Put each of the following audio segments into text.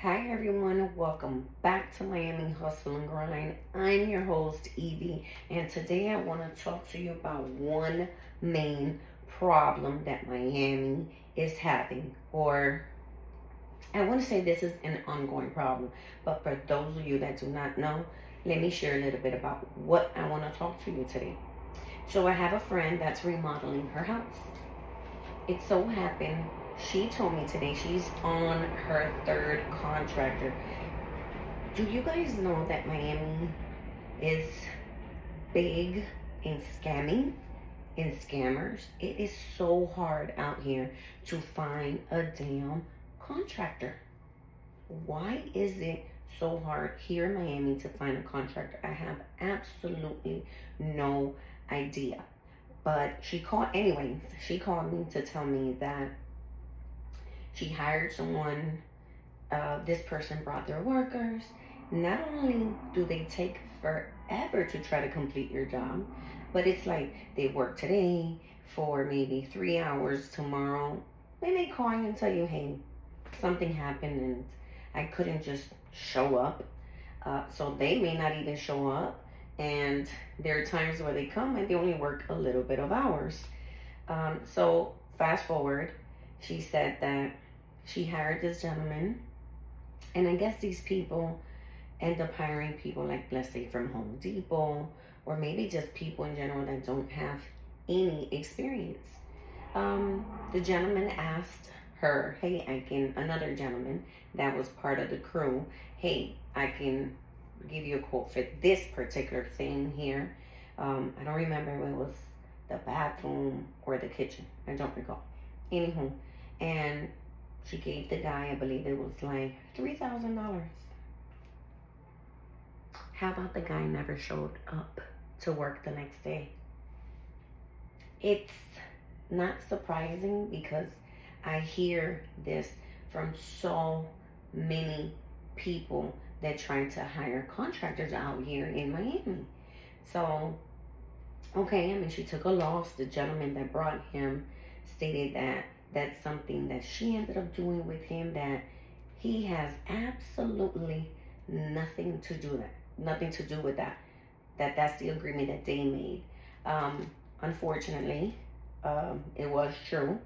Hi everyone, welcome back to Miami Hustle and Grind. I'm your host Evie, and today I want to talk to you about one main problem that Miami is having, or I want to say this is an ongoing problem, but for those of you that do not know, let me share a little bit about what I want to talk to you today. So I have a friend that's remodeling her house. It so happened she told me today she's on her third contractor. Do you guys know that Miami is big in scamming and scammers? It is so hard out here to find a damn contractor. Why is it so hard here in Miami to find a contractor? I have absolutely no idea. But she called me to tell me that she hired someone. This person brought their workers. Not only do they take forever to try to complete your job, but it's like they work today for maybe 3 hours. Tomorrow they may call you and tell you, hey, something happened and I couldn't just show up. So they may not even show up. And there are times where they come and they only work a little bit of hours. So fast forward, she said that she hired this gentleman, and I guess these people end up hiring people like, let's say, from Home Depot, or maybe just people in general that don't have any experience. The gentleman asked her, hey, another gentleman that was part of the crew, hey, I can give you a quote for this particular thing here. I don't remember if it was the bathroom or the kitchen. I don't recall. Anywho, and she gave the guy, I believe it was like $3,000. How about the guy never showed up to work the next day? It's not surprising because I hear this from so many people that trying to hire contractors out here in Miami. So, okay, I mean, she took a loss. The gentleman that brought him stated that that's something that she ended up doing with him, that he has absolutely nothing to do with that. That's the agreement that they made. Unfortunately, it was true,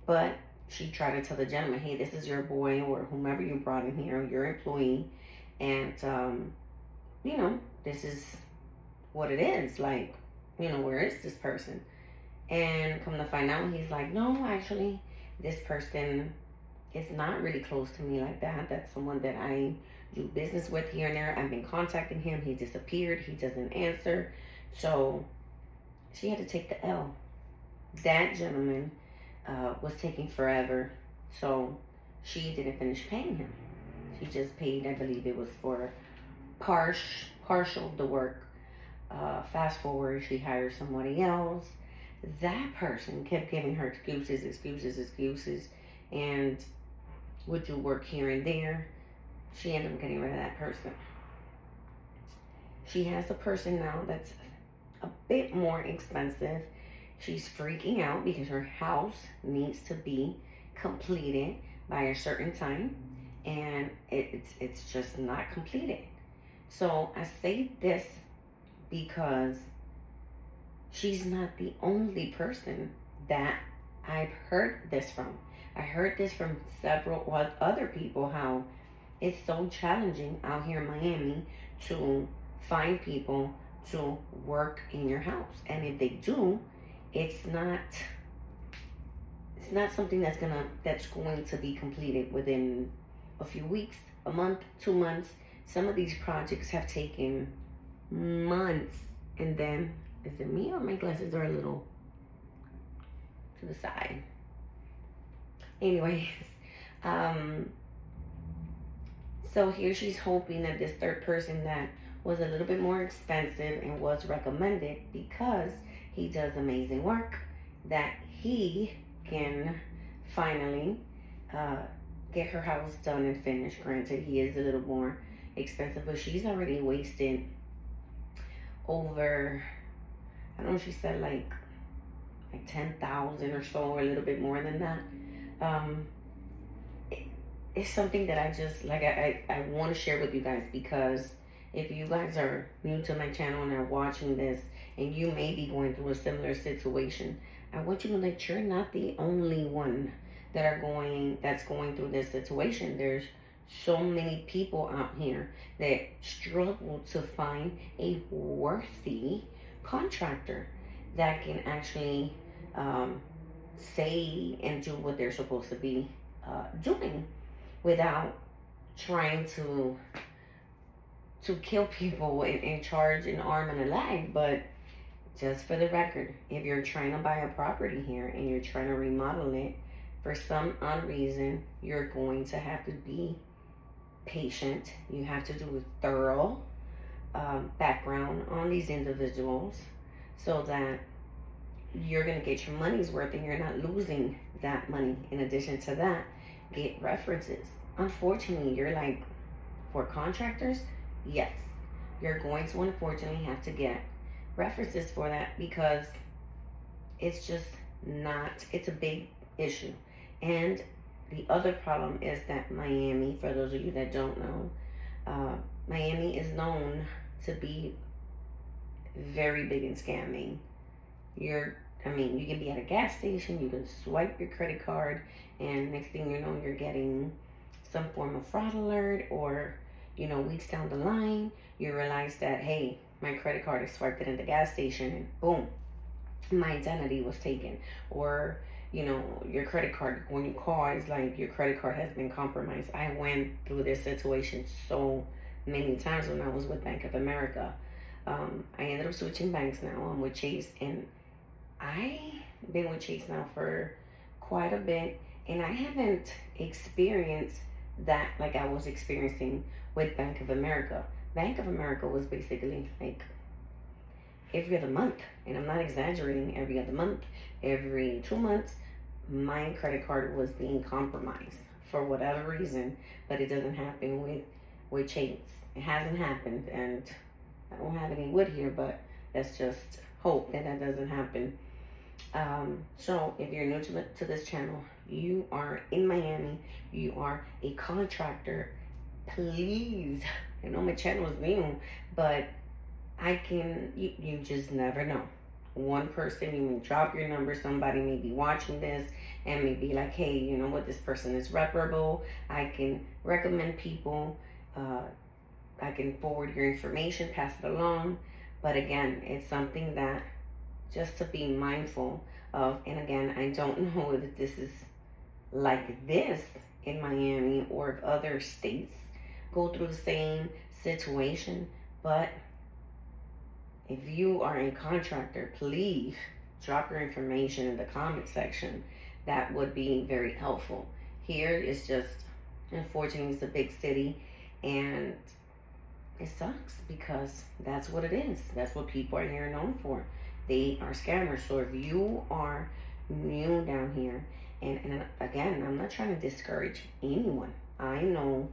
but she tried to tell the gentleman, hey, this is your boy or whomever you brought in here, your employee, and this is what it is. Like, where is this person? And come to find out, he's like, no, actually, this person is not really close to me like that. That's someone that I do business with here and there. I've been contacting him. He disappeared. He doesn't answer. So she had to take the L. That gentleman was taking forever. So she didn't finish paying him. She just paid, I believe it was for partial of the work. Fast forward, she hired somebody else. That person kept giving her excuses, and would do work here and there. She ended up getting rid of that person. She has a person now that's a bit more expensive. She's freaking out because her house needs to be completed by a certain time, and it's just not completed. So I say this because she's not the only person that I've heard this from. I heard this from several other people, how it's so challenging out here in Miami to find people to work in your house. And if they do, it's not something that's going to be completed within a few weeks, a month, 2 months. Some of these projects have taken months. And then, is it me or my glasses are a little to the side? Anyways, so here she's hoping that this third person that was a little bit more expensive and was recommended because he does amazing work, that he can finally get her house done and finished. Granted, he is a little more expensive, but she's already wasted over, I don't know, she said like 10,000 or so, or a little bit more than that. it's something that I just like I want to share with you guys, because if you guys are new to my channel and are watching this and you may be going through a similar situation, I want you to know that you're not the only one that's going through this situation. There's so many people out here that struggle to find a worthy contractor that can actually um, say and do what they're supposed to be doing without trying to kill people and charge an arm and a leg. But just for the record, if you're trying to buy a property here and you're trying to remodel it, for some odd reason, you're going to have to be patient. You have to do a thorough background on these individuals so that you're going to get your money's worth and you're not losing that money. In addition to that, get references. Unfortunately, you're like, for contractors, yes, you're going to unfortunately have to get references for that, because it's just not, it's a big issue. And the other problem is that Miami, for those of you that don't know, Miami is known to be very big in scamming. You can be at a gas station, you can swipe your credit card, and next thing you know, you're getting some form of fraud alert, or, weeks down the line, you realize that, hey, my credit card is swiped in the gas station, and boom, my identity was taken. Or, your credit card, when you call, it's like your credit card has been compromised. I went through this situation so many times when I was with Bank of America. I ended up switching banks now. I'm with Chase, and I've been with Chase now for quite a bit, and I haven't experienced that like I was experiencing with Bank of America. Bank of America was basically like every other month, and I'm not exaggerating, every other month, every 2 months, my credit card was being compromised for whatever reason. But it doesn't happen with Chase. It hasn't happened, and I don't have any wood here, but let's just hope that that doesn't happen. So if you're new to this channel, you are in Miami, you are a contractor, please, I know my channel is new, but you just never know. One person, you may drop your number, somebody may be watching this and may be like, hey, you know what, this person is reparable, I can recommend people, I can forward your information, pass it along. But again, it's something that just to be mindful of. And again, I don't know if this is like this in Miami or if other states go through the same situation. But if you are a contractor, please drop your information in the comment section. That would be very helpful. Here it's just, unfortunately, it's a big city, and it sucks because that's what it is. That's what people are here known for. They are scammers. So if you are new down here, and again, I'm not trying to discourage anyone. I know,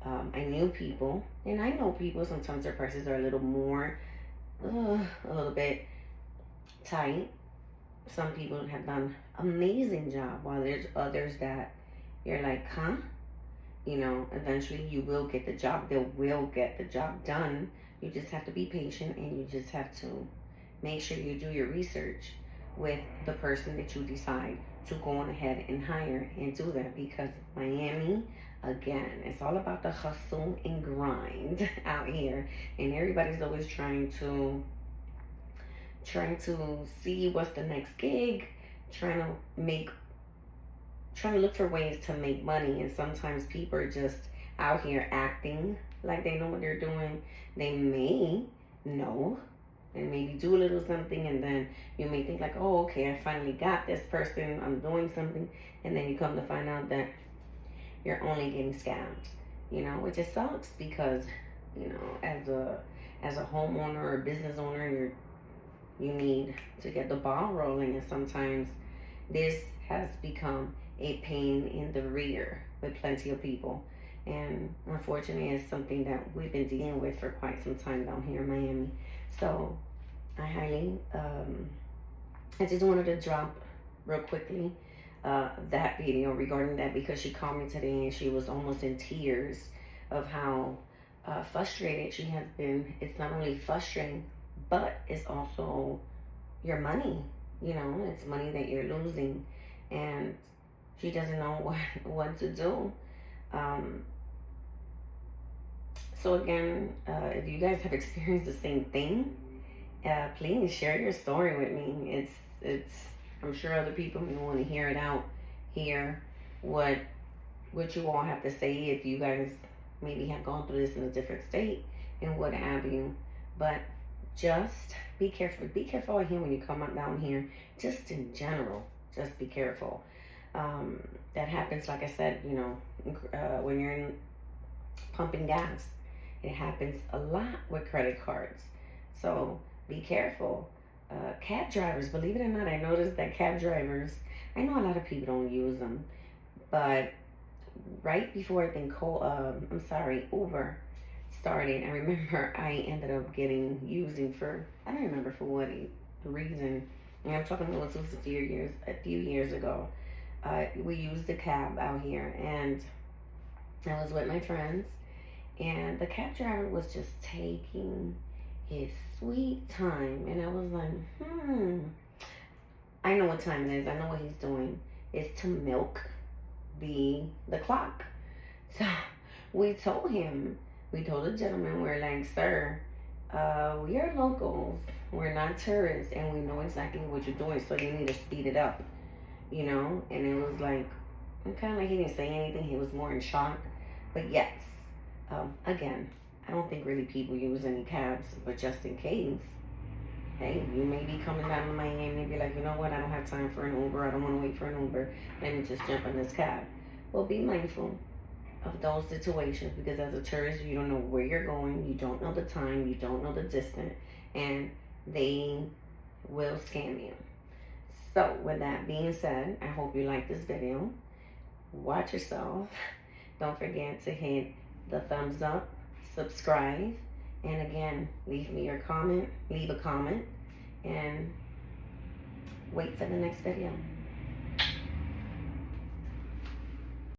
I knew people, and I know people, sometimes their prices are a little more, a little bit tight. Some people have done amazing job, while there's others that you're like, huh? Eventually you will get the job. They will get the job done. You just have to be patient, and you just have to make sure you do your research with the person that you decide to go on ahead and hire, and do that, because Miami, again, it's all about the hustle and grind out here, and everybody's always trying to see what's the next gig, trying to look for ways to make money. And sometimes people are just out here acting like they know what they're doing. They may know and maybe do a little something, and then you may think like, oh, okay, I finally got this person, I'm doing something, and then you come to find out that you're only getting scammed, which just sucks, because, as a homeowner or a business owner, you need to get the ball rolling, and sometimes this has become a pain in the rear with plenty of people. And unfortunately, it's something that we've been dealing with for quite some time down here in Miami. So I highly, I just wanted to drop real quickly that video regarding that, because she called me today and she was almost in tears of how frustrated she has been. It's not only frustrating, but it's also your money. You know, it's money that you're losing, and she doesn't know what to do. Um, so again, if you guys have experienced the same thing, please share your story with me. It's. I'm sure other people may want to hear it out, hear what you all have to say if you guys maybe have gone through this in a different state and what have you. But just be careful. Be careful out here when you come out down here. Just in general, just be careful. That happens, like I said, you know, when you're in pumping gas. It happens a lot with credit cards. So be careful. Cab drivers, believe it or not, I noticed that cab drivers, I know a lot of people don't use them, but right before I think Uber started, I remember I ended up using for, I don't remember for what reason, and I'm talking about this was a few years ago. We used the cab out here, and I was with my friends, and the cab driver was just taking his sweet time. And I was like, I know what time it is. I know what he's doing. It's to milk the clock. So we told the gentleman, we're like, sir, we are locals. We're not tourists, and we know exactly what you're doing, so you need to speed it up, you know? And it was like, kind of like he didn't say anything. He was more in shock. But yes, again, I don't think really people use any cabs, but just in case, hey, you may be coming down to Miami and be like, you know what, I don't have time for an Uber. I don't want to wait for an Uber. Let me just jump in this cab. Well, be mindful of those situations, because as a tourist, you don't know where you're going. You don't know the time. You don't know the distance. And they will scam you. So with that being said, I hope you like this video. Watch yourself. Don't forget to hit the thumbs up, subscribe, and again, leave a comment, and wait for the next video.